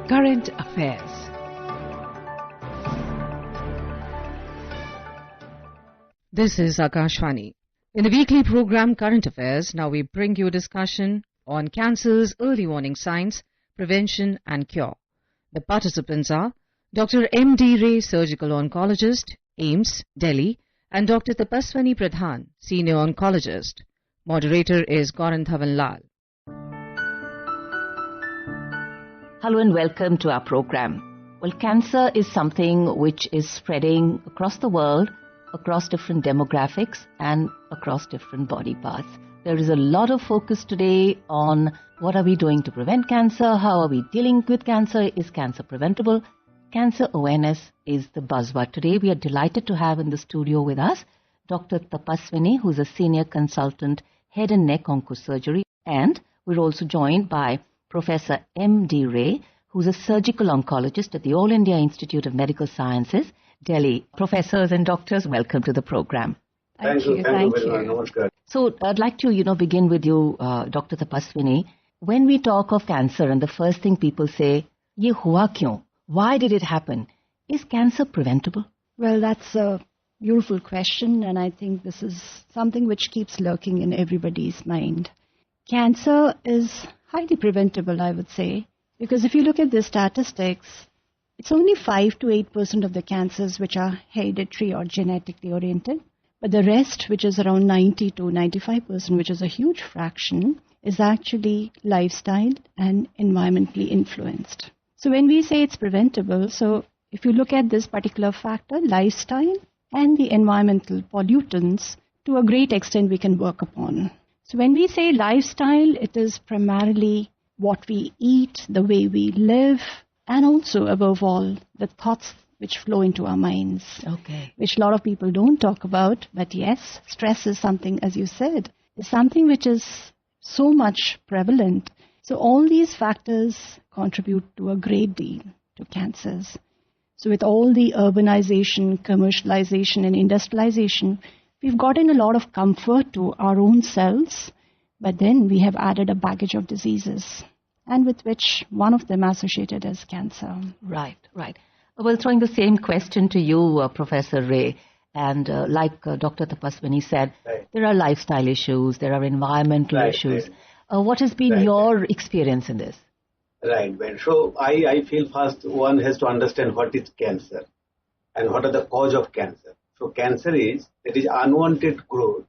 Current Affairs. This is Akashvani. In the weekly program Current Affairs, now we bring you a discussion on cancer's early warning signs, prevention and cure. The participants are Dr. M.D. Ray, Surgical Oncologist, Aiims, Delhi, and Dr. Tapaswini Pradhan, Senior Oncologist. Moderator is Gouran Dhawan Lal. Hello and welcome to our program. Well, cancer is something which is spreading across the world, across different demographics and across different body parts. There is a lot of focus today on what are we doing to prevent cancer, how are we dealing with cancer, is cancer preventable? Cancer awareness is the buzzword. Today we are delighted to have in the studio with us Dr. Tapaswini, who's a Senior Consultant, Head and Neck Oncosurgery, and we're also joined by Professor M.D. Ray, who's a Surgical Oncologist at the All India Institute of Medical Sciences, Delhi. Professors and doctors, welcome to the program. Thank you very much. So I'd like to, begin with you, Dr. Tapaswini. When we talk of cancer and the first thing people say, ye hua kyun? Why did it happen? Is cancer preventable? Well, that's a beautiful question, and I think this is something which keeps lurking in everybody's mind. Cancer is highly preventable, I would say, because if you look at the statistics, it's only 5 to 8% of the cancers which are hereditary or genetically oriented, but the rest, which is around 90 to 95%, which is a huge fraction, is actually lifestyle and environmentally influenced. So when we say it's preventable, so if you look at this particular factor, lifestyle and the environmental pollutants, to a great extent we can work upon. So when we say lifestyle, it is primarily what we eat, the way we live, and also, above all, the thoughts which flow into our minds, which a lot of people don't talk about. But yes, stress is something, as you said, is something which is so much prevalent. So all these factors contribute to a great deal to cancers. So with all the urbanization, commercialization, and industrialization, we've gotten a lot of comfort to our own selves, but then we have added a baggage of diseases, and with which one of them associated as cancer. Right. Well, throwing the same question to you, Professor Ray, and like Dr. Tapaswini said, there are lifestyle issues, there are environmental issues. What has been your experience in this? Right. So I feel first one has to understand what is cancer and what are the cause of cancer. So cancer is unwanted growth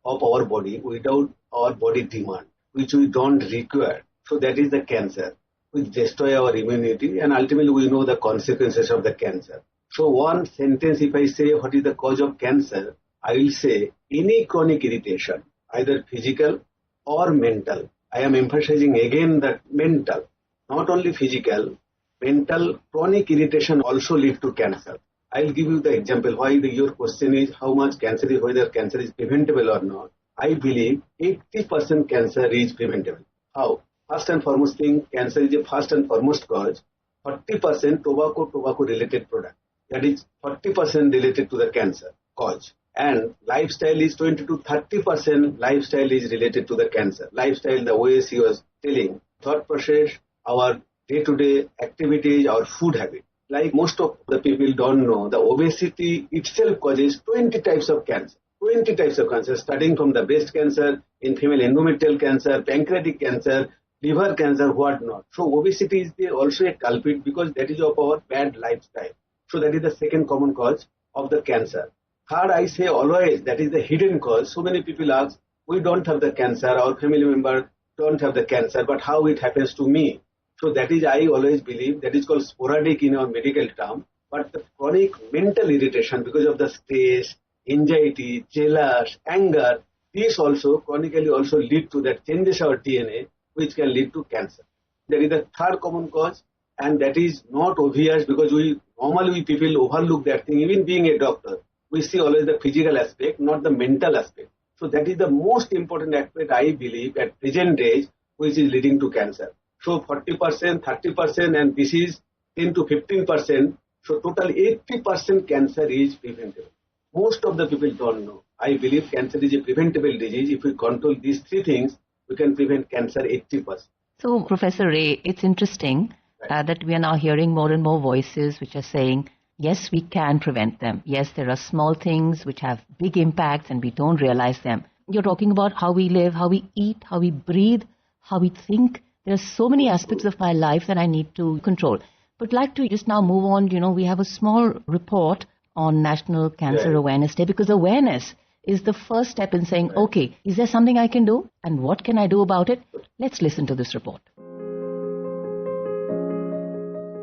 of our body without our body demand, which we don't require. So that is the cancer, which destroy our immunity, and ultimately we know the consequences of the cancer. So one sentence, if I say what is the cause of cancer, I will say any chronic irritation, either physical or mental. I am emphasizing again that mental, not only physical, mental chronic irritation also lead to cancer. I will give you the example why your question is how much cancer is, whether cancer is preventable or not. I believe 80% cancer is preventable. How? First and foremost thing, cancer is a first and foremost cause. 40% tobacco related product. That is 40% related to the cancer cause. And lifestyle is 20 to 30% lifestyle is related to the cancer. Lifestyle, the way she was telling, thought process, our day-to-day activities, our food habit. Like most of the people don't know, the obesity itself causes 20 types of cancer. 20 types of cancer, starting from the breast cancer, in female endometrial cancer, pancreatic cancer, liver cancer, whatnot. So obesity is also a culprit because that is of our bad lifestyle. So that is the second common cause of the cancer. Third, I say always that is the hidden cause. So many people ask, we don't have the cancer, our family member don't have the cancer, but how it happens to me? So that is, I always believe, that is called sporadic in our medical term, but the chronic mental irritation because of the stress, anxiety, jealous, anger, these also chronically also lead to that changes our DNA, which can lead to cancer. That is the third common cause, and that is not obvious because normally people overlook that thing. Even being a doctor, we see always the physical aspect, not the mental aspect. So that is the most important aspect, I believe, at present age, which is leading to cancer. So 40%, 30%, and this is 10 to 15%. So total 80% cancer is preventable. Most of the people don't know. I believe cancer is a preventable disease. If we control these three things, we can prevent cancer 80%. So, Professor Ray, it's interesting that we are now hearing more and more voices which are saying, yes, we can prevent them. Yes, there are small things which have big impacts and we don't realize them. You're talking about how we live, how we eat, how we breathe, how we think. There are so many aspects of my life that I need to control. But like to just now move on, we have a small report on National Cancer Awareness Day, because awareness is the first step in saying, okay, is there something I can do? And what can I do about it? Let's listen to this report.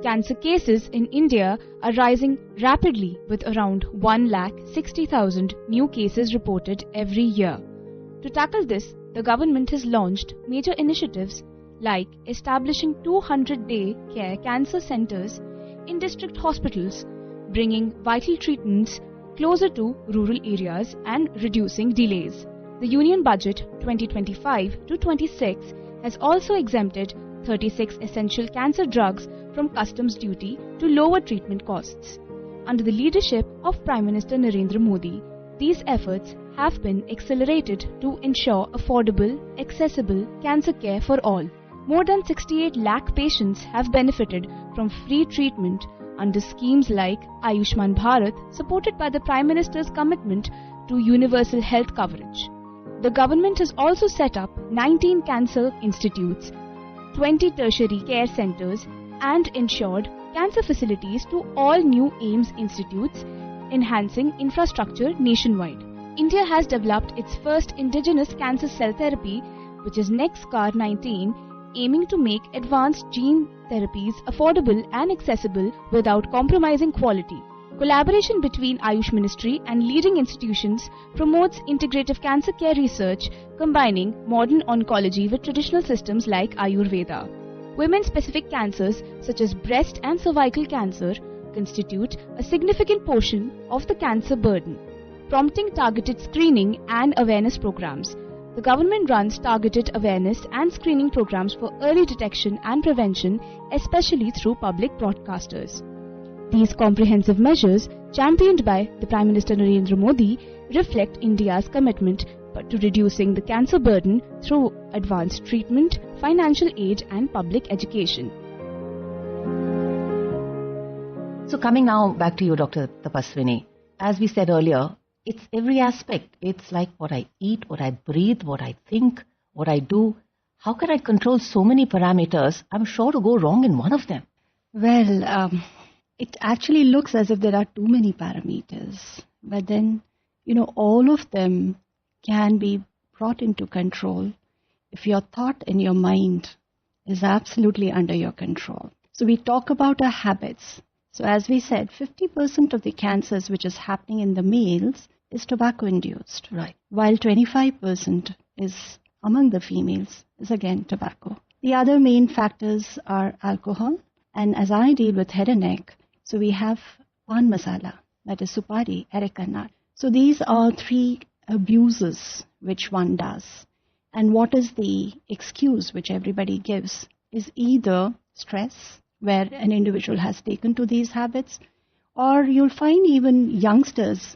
Cancer cases in India are rising rapidly, with around 1,60,000 new cases reported every year. To tackle this, the government has launched major initiatives like establishing 200-day care cancer centers in district hospitals, bringing vital treatments closer to rural areas and reducing delays. The Union Budget 2025 to 26 has also exempted 36 essential cancer drugs from customs duty to lower treatment costs. Under the leadership of Prime Minister Narendra Modi, these efforts have been accelerated to ensure affordable, accessible cancer care for all. More than 68 lakh patients have benefited from free treatment under schemes like Ayushman Bharat, supported by the Prime Minister's commitment to universal health coverage. The government has also set up 19 cancer institutes, 20 tertiary care centers, and ensured cancer facilities to all new Aiims institutes, enhancing infrastructure nationwide. India has developed its first indigenous cancer cell therapy, which is NextCAR-19, aiming to make advanced gene therapies affordable and accessible without compromising quality. Collaboration between Ayush Ministry and leading institutions promotes integrative cancer care research, combining modern oncology with traditional systems like Ayurveda. Women-specific cancers such as breast and cervical cancer constitute a significant portion of the cancer burden, prompting targeted screening and awareness programs. The government runs targeted awareness and screening programs for early detection and prevention, especially through public broadcasters. These comprehensive measures, championed by the Prime Minister Narendra Modi, reflect India's commitment to reducing the cancer burden through advanced treatment, financial aid, and public education. So coming now back to you, Dr. Tapaswini. As we said earlier, it's every aspect. It's like what I eat, what I breathe, what I think, what I do. How can I control so many parameters? I'm sure to go wrong in one of them. Well, it actually looks as if there are too many parameters. But then, all of them can be brought into control if your thought and your mind is absolutely under your control. So we talk about our habits. So as we said, 50% of the cancers which is happening in the males is tobacco-induced. Right. While 25% is among the females is again tobacco. The other main factors are alcohol. And as I deal with head and neck, so we have pan masala, that is supari, areca nut. So these are three abuses which one does. And what is the excuse which everybody gives is either stress, where an individual has taken to these habits, or you'll find even youngsters,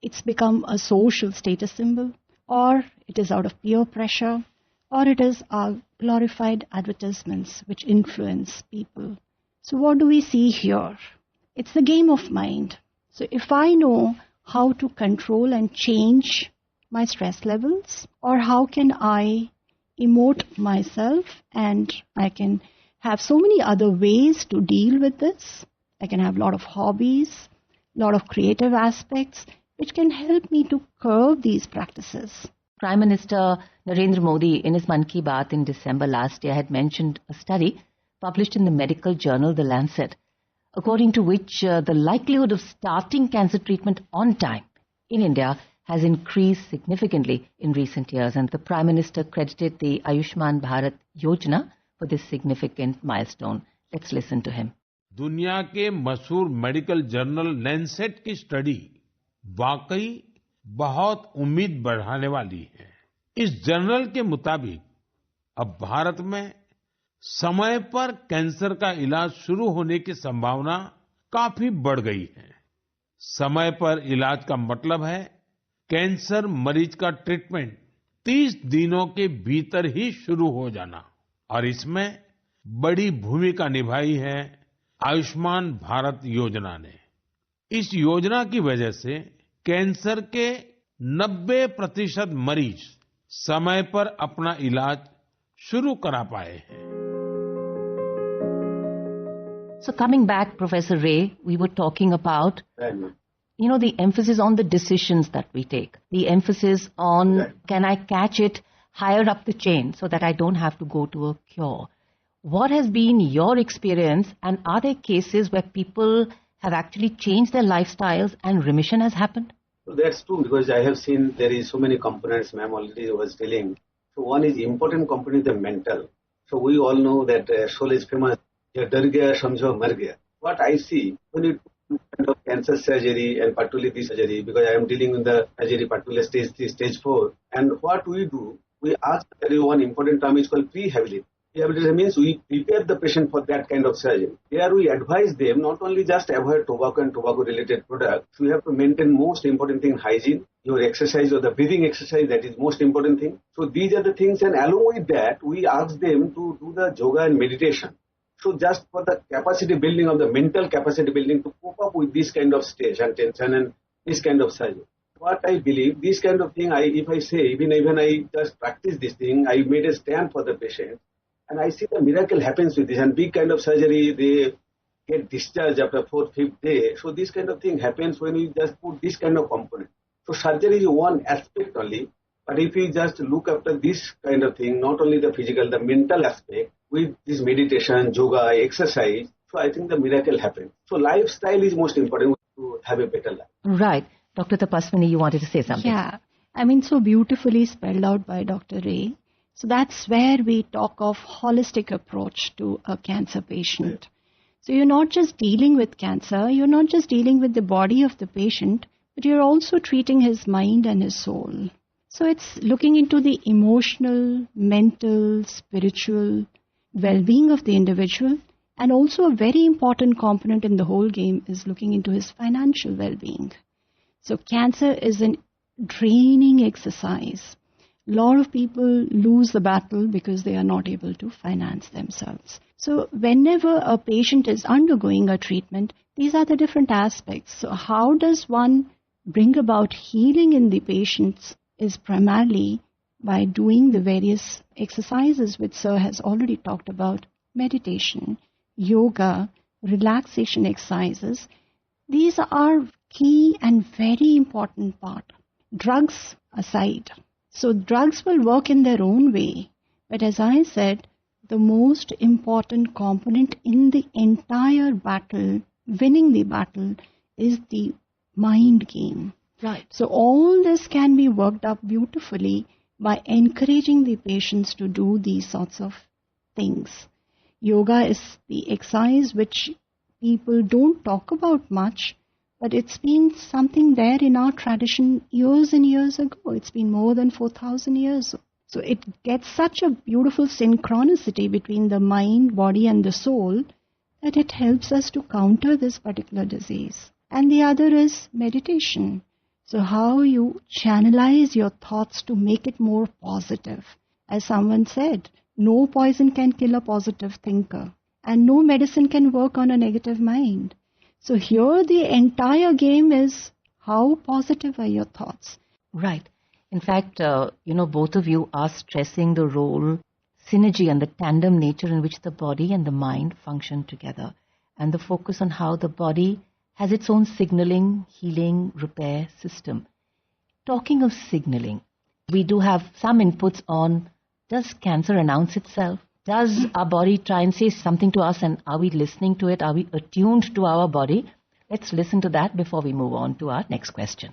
it's become a social status symbol, or it is out of peer pressure, or it is our glorified advertisements which influence people. So what do we see here? It's the game of mind. So if I know how to control and change my stress levels, or how can I emote myself, and I can have so many other ways to deal with this. I can have a lot of hobbies, a lot of creative aspects, which can help me to curb these practices. Prime Minister Narendra Modi, in his Mann Ki Baat in December last year, had mentioned a study published in the medical journal The Lancet, according to which the likelihood of starting cancer treatment on time in India has increased significantly in recent years, and the Prime Minister credited the Ayushman Bharat Yojana for this significant milestone. Let's listen to him. दुनिया के मशहूर medical journal Lancet की study वाकई बहुत उम्मीद बढ़ाने वाली है। इस जर्नल के मुताबिक अब भारत में समय पर कैंसर का इलाज शुरू होने की संभावना काफी बढ़ गई है। समय पर इलाज का मतलब है कैंसर मरीज का ट्रीटमेंट 30 दिनों के भीतर ही शुरू हो जाना, और इसमें बड़ी भूमिका निभाई है आयुष्मान भारत योजना ने। इस योजना की वजह से कैंसर के 90% मरीज समय पर अपना इलाज शुरू करा पाए हैं। So coming back, Professor Ray, we were talking about, the emphasis on the decisions that we take, the emphasis on can I catch it higher up the chain so that I don't have to go to a cure. What has been your experience, and are there cases where people have actually changed their lifestyles and remission has happened? So that's true, because I have seen there is so many components ma'am already was telling. So one is important component, the mental. So we all know that soul is famous. Dar gaya, samjho, mar gaya. What I see when you do kind of cancer surgery and particularly this surgery, because I am dealing with the surgery particularly stage 3, stage 4, and what we do, we ask, there is one important term is called prehabilitation. Prehabilitation means we prepare the patient for that kind of surgery. There we advise them not only just avoid tobacco and tobacco related products, we have to maintain most important thing, hygiene, your exercise or the breathing exercise, that is most important thing. So these are the things, and along with that, we ask them to do the yoga and meditation. So just for the capacity building of the mental capacity building to cope up with this kind of stage and tension and this kind of surgery. What I believe, this kind of thing, if I say, even I just practice this thing, I made a stand for the patient, and I see the miracle happens with this, and big kind of surgery, they get discharged after 4th, 5th day. So this kind of thing happens when you just put this kind of component. So surgery is one aspect only, but if you just look after this kind of thing, not only the physical, the mental aspect, with this meditation, yoga, exercise, so I think the miracle happens. So lifestyle is most important to have a better life. Right. Dr. Tapaswini, you wanted to say something. Yeah, so beautifully spelled out by Dr. Ray. So that's where we talk of holistic approach to a cancer patient. So you're not just dealing with cancer, you're not just dealing with the body of the patient, but you're also treating his mind and his soul. So it's looking into the emotional, mental, spiritual well-being of the individual, and also a very important component in the whole game is looking into his financial well-being. So cancer is a draining exercise. A lot of people lose the battle because they are not able to finance themselves. So whenever a patient is undergoing a treatment, these are the different aspects. So how does one bring about healing in the patients is primarily by doing the various exercises which Sir has already talked about, meditation, yoga, relaxation exercises. These are key and very important part. Drugs aside. So drugs will work in their own way. But as I said, the most important component in the entire battle, winning the battle, is the mind game. Right. So all this can be worked up beautifully by encouraging the patients to do these sorts of things. Yoga is the exercise which people don't talk about much, but it's been something there in our tradition years and years ago. It's been more than 4,000 years. So it gets such a beautiful synchronicity between the mind, body and the soul that it helps us to counter this particular disease. And the other is meditation. So how you channelize your thoughts to make it more positive. As someone said, no poison can kill a positive thinker, and no medicine can work on a negative mind. So here the entire game is how positive are your thoughts. Right. In fact, both of you are stressing the role, synergy and the tandem nature in which the body and the mind function together, and the focus on how the body has its own signaling, healing, repair system. Talking of signaling, we do have some inputs on, does cancer announce itself? Does our body try and say something to us, and are we listening to it? Are we attuned to our body? Let's listen to that before we move on to our next question.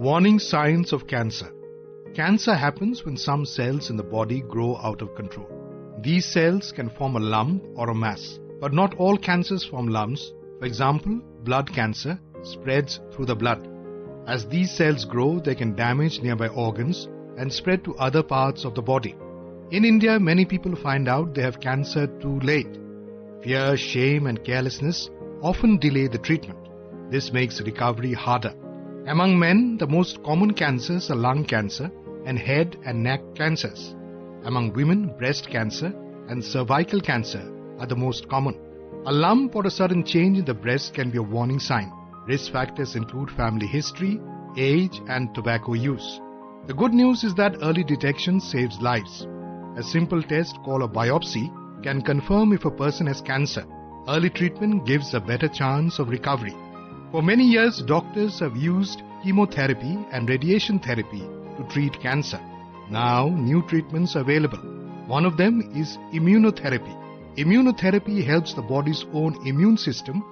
Warning signs of cancer. Cancer happens when some cells in the body grow out of control. These cells can form a lump or a mass. But not all cancers form lumps. For example, blood cancer spreads through the blood. As these cells grow, they can damage nearby organs and spread to other parts of the body. In India, many people find out they have cancer too late. Fear, shame and carelessness often delay the treatment. This makes recovery harder. Among men, the most common cancers are lung cancer and head and neck cancers. Among women, breast cancer and cervical cancer are the most common. A lump or a sudden change in the breast can be a warning sign. Risk factors include family history, age, and tobacco use. The good news is that early detection saves lives. A simple test called a biopsy can confirm if a person has cancer. Early treatment gives a better chance of recovery. For many years, doctors have used chemotherapy and radiation therapy to treat cancer. Now, new treatments are available. One of them is immunotherapy. Immunotherapy helps the body's own immune system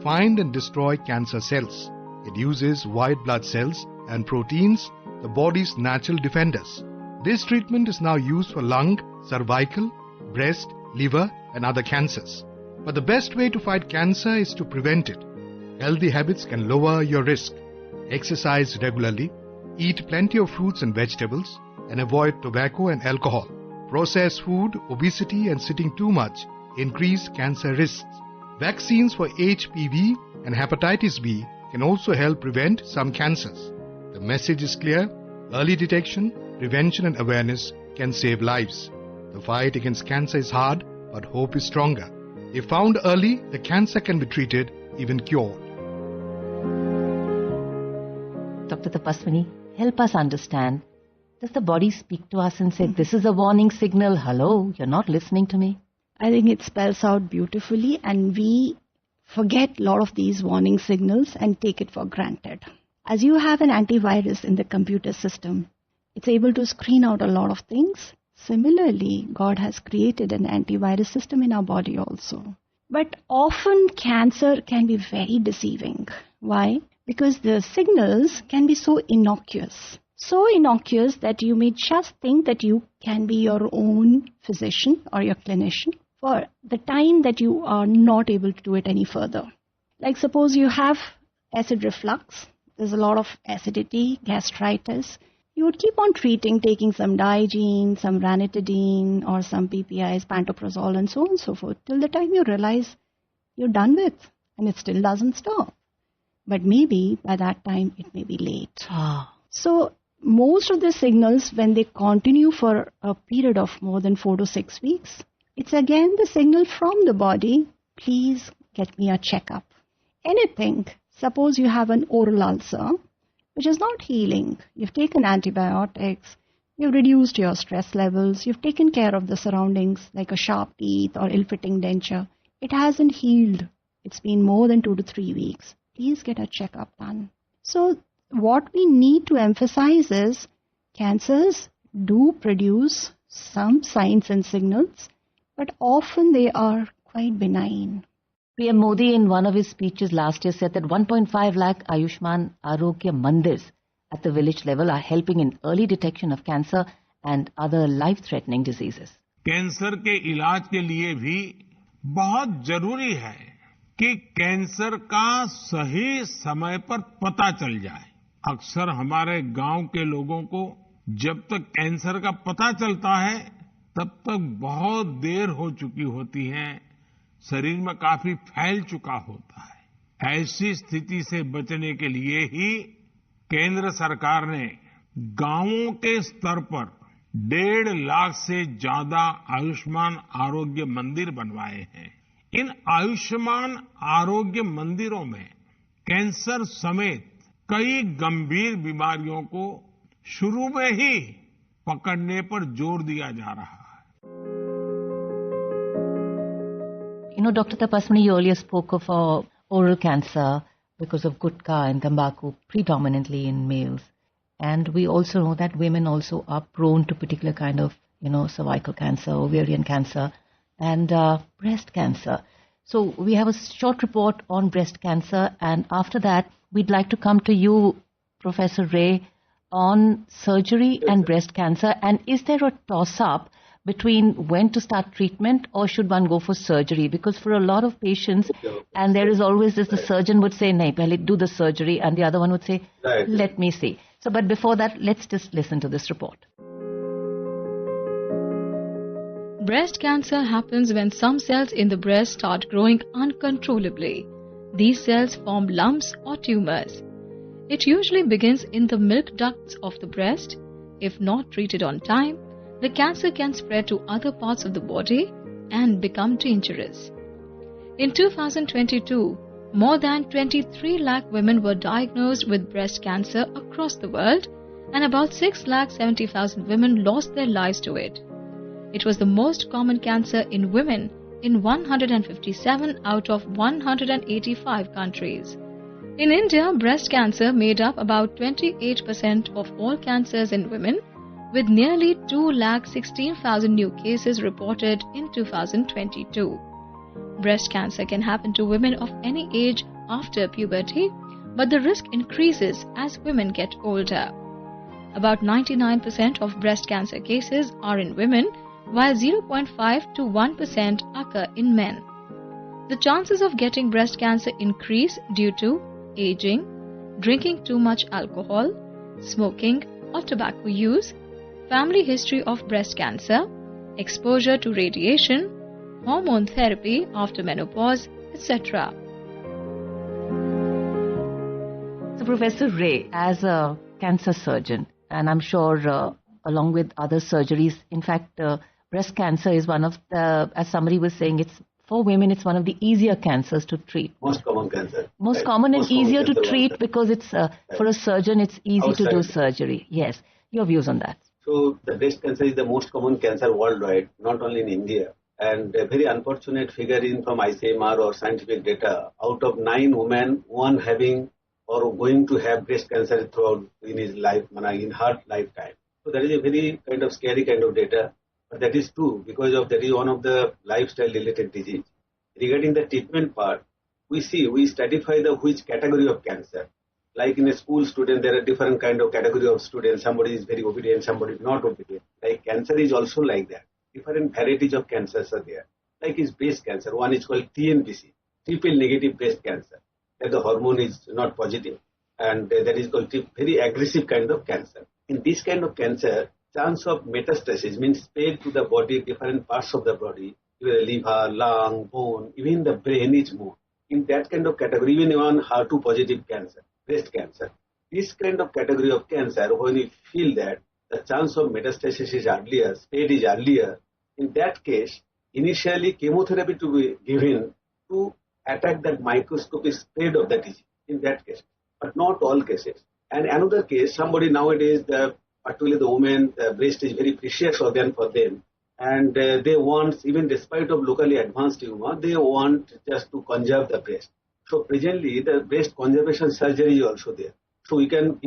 find and destroy cancer cells. It uses white blood cells and proteins, the body's natural defenders. This treatment is now used for lung, cervical, breast, liver, and other cancers. But the best way to fight cancer is to prevent it. Healthy habits can lower your risk. Exercise regularly, eat plenty of fruits and vegetables, and avoid tobacco and alcohol. Processed food, obesity, and sitting too much increase cancer risks. Vaccines for HPV and hepatitis B can also help prevent some cancers. The message is clear: early detection, prevention, and awareness can save lives. The fight against cancer is hard, but hope is stronger. If found early, the cancer can be treated, even cured. Dr. Tapaswini, help us understand. Does the body speak to us and say, this is a warning signal, hello, you're not listening to me? I think it spells out beautifully, and we forget a lot of these warning signals and take it for granted. As you have an antivirus in the computer system, it's able to screen out a lot of things. Similarly, God has created an antivirus system in our body also. But often cancer can be very deceiving. Why? Because the signals can be so innocuous. So innocuous that you may just think that you can be your own physician or your clinician for the time that you are not able to do it any further. Like suppose you have acid reflux, there's a lot of acidity, gastritis. You would keep on treating, taking some Diagene, some ranitidine, or some PPIs, pantoprazole, and so on and so forth, till the time you realize you're done with, and it still doesn't stop. But maybe by that time, it may be late. So most of the signals, when they continue for a period of more than 4 to 6 weeks, it's again the signal from the body, please get me a checkup. Anything, suppose you have an oral ulcer, which is not healing. You've taken antibiotics, you've reduced your stress levels, you've taken care of the surroundings like a sharp teeth or ill-fitting denture. It hasn't healed. It's been more than 2 to 3 weeks. Please get a checkup done. So what we need to emphasize is cancers do produce some signs and signals, but often they are quite benign. PM Modi in one of his speeches last year said that 1.5 lakh Ayushman Arogya Mandirs at the village level are helping in early detection of cancer and other life-threatening diseases. Cancer के इलाज के लिए भी बहुत जरूरी है कि cancer का सही समय पर पता चल जाए. अक्सर हमारे गांव के लोगों को जब तक कैंसर का पता चलता है तब तक बहुत देर हो चुकी होती है, शरीर में काफी फैल चुका होता है. ऐसी स्थिति से बचने के लिए ही केंद्र सरकार ने गांवों के स्तर पर 1.5 लाख से ज्यादा आयुष्मान आरोग्य मंदिर बनवाए हैं. इन आयुष्मान आरोग्य मंदिरों में कैंसर समेत कई गंभीर बीमारियों को शुरू में ही पकड़ने पर जोर दिया जा रहा है. You know, Dr. Tapaswini, you earlier spoke of oral cancer because of gutka and tobacco, predominantly in males. And we also know that women also are prone to particular kind of, cervical cancer, ovarian cancer, and breast cancer. So we have a short report on breast cancer, and after that, we'd like to come to you, Professor Ray, on surgery and breast cancer. And is there a toss-up between when to start treatment or should one go for surgery? Because for a lot of patients, and there is always this, the surgeon would say, nahi, pehle do the surgery, and the other one would say, let me see. So, but before that, let's just listen to this report. Breast cancer happens when some cells in the breast start growing uncontrollably. These cells form lumps or tumors. It usually begins in the milk ducts of the breast. If not treated on time, the cancer can spread to other parts of the body and become dangerous. In 2022, more than 23 lakh women were diagnosed with breast cancer across the world, and about 6,70,000 women lost their lives to it. It was the most common cancer in women in 157 out of 185 countries. In India, breast cancer made up about 28% of all cancers in women, with nearly 2,16,000 new cases reported in 2022. Breast cancer can happen to women of any age after puberty, but the risk increases as women get older. About 99% of breast cancer cases are in women, while 0.5 to 1% occur in men. The chances of getting breast cancer increase due to aging, drinking too much alcohol, smoking or tobacco use, family history of breast cancer, exposure to radiation, hormone therapy after menopause, etc. So, Professor Ray, as a cancer surgeon, and I'm sure along with other surgeries, in fact, breast cancer is one of the, as somebody was saying, it's for women, it's one of the easier cancers to treat. Most common cancer. Most Right. common and Most common easier to cancer treat also. because it's for a surgeon, it's easy to do Outside. surgery. Yes. Your views on that? So the breast cancer is the most common cancer worldwide, not only in India. And a very unfortunate figure in from ICMR or scientific data, out of 9 women, one having or going to have breast cancer throughout in his life, in her lifetime. So that is a very kind of scary kind of data. But that is true because of that is one of the lifestyle related disease. Regarding the treatment part, we stratify the which category of cancer. Like in a school student, there are different kind of category of students. Somebody is very obedient, somebody is not obedient. Like cancer is also like that. Different varieties of cancers are there. Like is breast cancer. One is called TNBC, triple negative breast cancer. That the hormone is not positive. And that is called very aggressive kind of cancer. In this kind of cancer, chance of metastasis means spread to the body, different parts of the body, even the liver, lung, bone, even the brain is more. In that kind of category, even on HER2 positive cancer, breast cancer, this kind of category of cancer, when you feel that the chance of metastasis is earlier, spread is earlier, in that case, initially chemotherapy to be given to attack that microscopic spread of the disease, in that case, but not all cases. And another case, somebody nowadays, particularly the woman, the breast is very precious organ for them. And they want, even despite of locally advanced tumor, they want just to conserve the breast. So presently, the breast conservation surgery is also there. So we can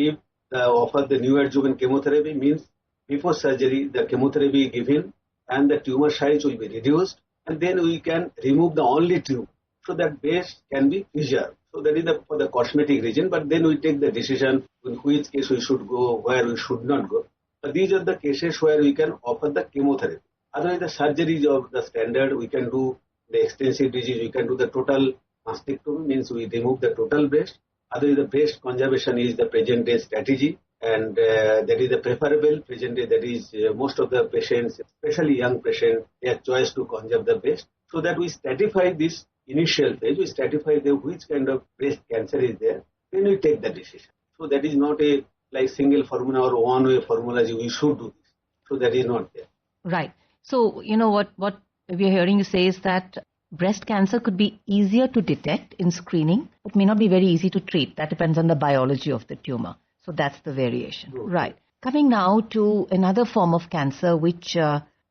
offer the neoadjuvant chemotherapy, means before surgery, the chemotherapy given and the tumor size will be reduced. And then we can remove the only tube so that breast can be preserved. So that is for the cosmetic reason, but then we take the decision in which case we should go, where we should not go. But these are the cases where we can offer the chemotherapy. Otherwise, the surgery of the standard, we can do the extensive disease, we can do the total mastectomy, means we remove the total breast. Otherwise, the breast conservation is the present day strategy, and that is the preferable present day. That is most of the patients, especially young patients, their choice to conserve the breast. So that we stratify this initial phase, we stratify which kind of breast cancer is there, then we take the decision. So that is not a like single formula or one-way formula, we should do this. So that is not there. Right. So, you know what we are hearing you say is that breast cancer could be easier to detect in screening, but may not be very easy to treat. That depends on the biology of the tumor. So that's the variation. Okay. Right. Coming now to another form of cancer, which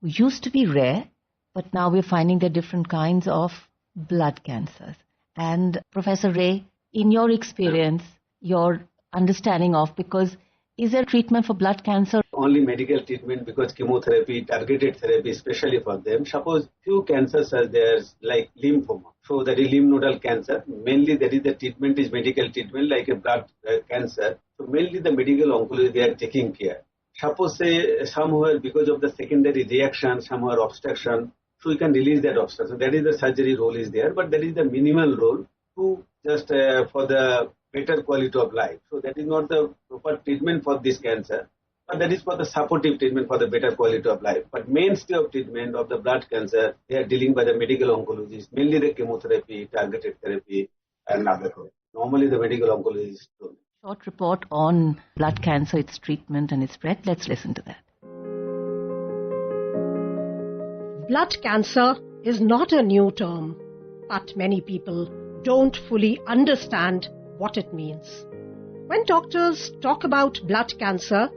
used to be rare, but now we're finding there are different kinds of blood cancers. And Professor Ray, in your experience, your understanding of, because is there treatment for blood cancer? Only medical treatment, because chemotherapy, targeted therapy, especially for them. Suppose few cancers are there like lymphoma. So that is lymph nodal cancer. Mainly that is the treatment is medical treatment like a blood cancer. So mainly the medical oncology, they are taking care. Suppose say somewhere because of the secondary reaction, somewhere obstruction, so we can release that obstruction. That is the surgery role is there, but that is the minimal role to just for the better quality of life. So that is not the proper treatment for this cancer, but that is for the supportive treatment for the better quality of life. But mainstay of treatment of the blood cancer, they are dealing by the medical oncologists, mainly the chemotherapy, targeted therapy, and other things. Normally the medical oncologist. Short report on blood cancer, its treatment and its spread. Let's listen to that. Blood cancer is not a new term, but many people don't fully understand what it means. When doctors talk about blood cancer,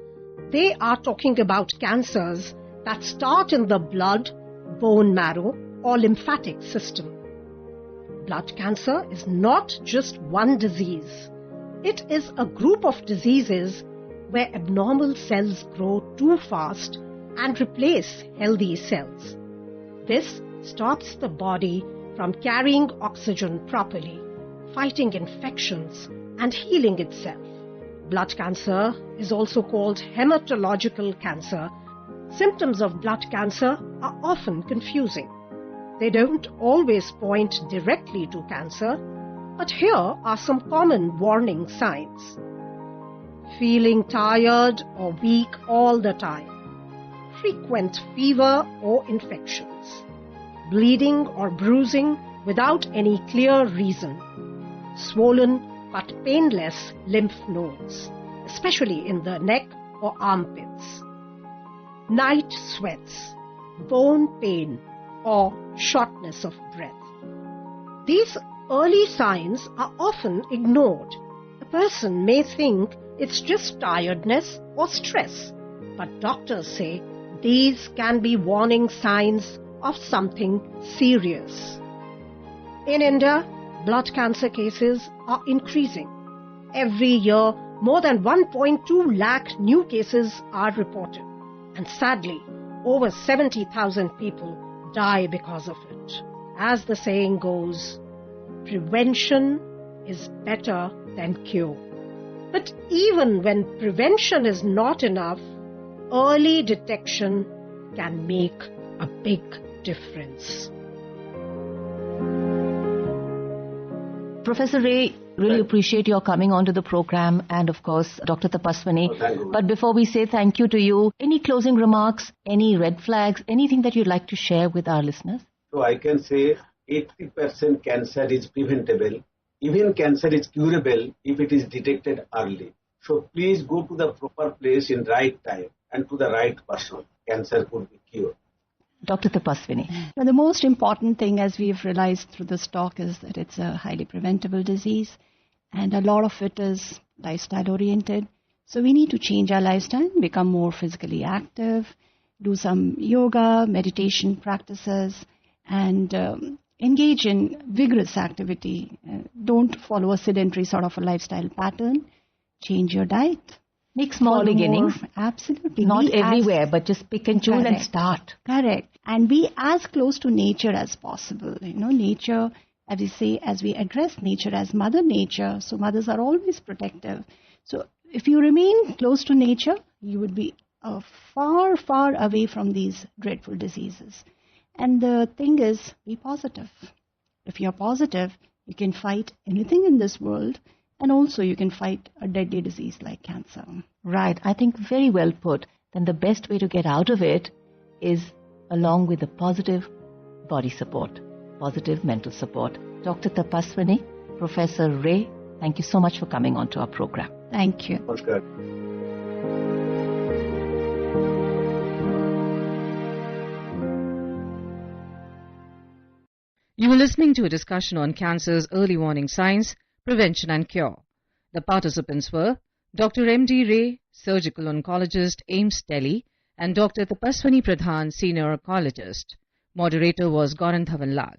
they are talking about cancers that start in the blood, bone marrow, or lymphatic system. Blood cancer is not just one disease. It is a group of diseases where abnormal cells grow too fast and replace healthy cells. This stops the body from carrying oxygen properly, fighting infections, and healing itself. Blood cancer is also called hematological cancer. Symptoms of blood cancer are often confusing. They don't always point directly to cancer, but here are some common warning signs. Feeling tired or weak all the time. Frequent fever or infections. Bleeding or bruising without any clear reason. Swollen but painless lymph nodes, especially in the neck or armpits. Night sweats, bone pain, or shortness of breath. These early signs are often ignored. A person may think it's just tiredness or stress, but doctors say these can be warning signs of something serious. In India, blood cancer cases are increasing. Every year, more than 1.2 lakh new cases are reported. And sadly, over 70,000 people die because of it. As the saying goes, prevention is better than cure. But even when prevention is not enough, early detection can make a big difference. Professor Ray, really appreciate your coming onto the program, and of course, Dr. Tapaswini. But before we say thank you to you, any closing remarks, any red flags, anything that you'd like to share with our listeners? So I can say 80% cancer is preventable. Even cancer is curable if it is detected early. So please go to the proper place in right time and to the right person. Cancer could be cured. Dr. Tapaswini. Now, the most important thing, as we've realized through this talk, is that it's a highly preventable disease, and a lot of it is lifestyle oriented. So we need to change our lifestyle, become more physically active, do some yoga, meditation practices, and engage in vigorous activity. Don't follow a sedentary sort of a lifestyle pattern. Change your diet. Make small beginnings. Absolutely. Not everywhere, but just pick and choose and Correct. start. Correct. And be as close to nature as possible. You know, nature, as we say, as we address nature as Mother Nature, so mothers are always protective. So if you remain close to nature, you would be far, far away from these dreadful diseases. And the thing is, be positive. If you're positive, you can fight anything in this world, and also you can fight a deadly disease like cancer. Right. I think very well put. Then the best way to get out of it is along with the positive body support, positive mental support. Dr. Tapaswini, Professor Ray, thank you so much for coming on to our program. Thank you. Namaskar. You were listening to a discussion on cancer's early warning signs, prevention and cure. The participants were Dr. M.D. Ray, Surgical Oncologist, Aiims, Delhi, and Dr. Tapaswini Pradhan, Senior Oncologist. Moderator was Gouran Dhawan Lal.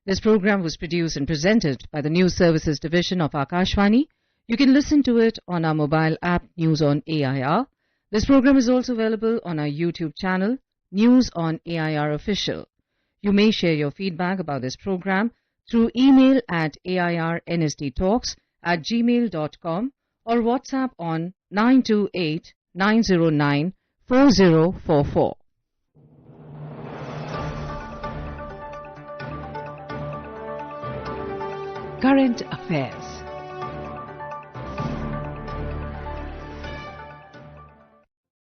This program was produced and presented by the News Services Division of Akashvani. You can listen to it on our mobile app News on AIR. This program is also available on our YouTube channel, News on AIR Official. You may share your feedback about this program through email at airnsdtalks@gmail.com or WhatsApp on 928-909-4044. Current Affairs.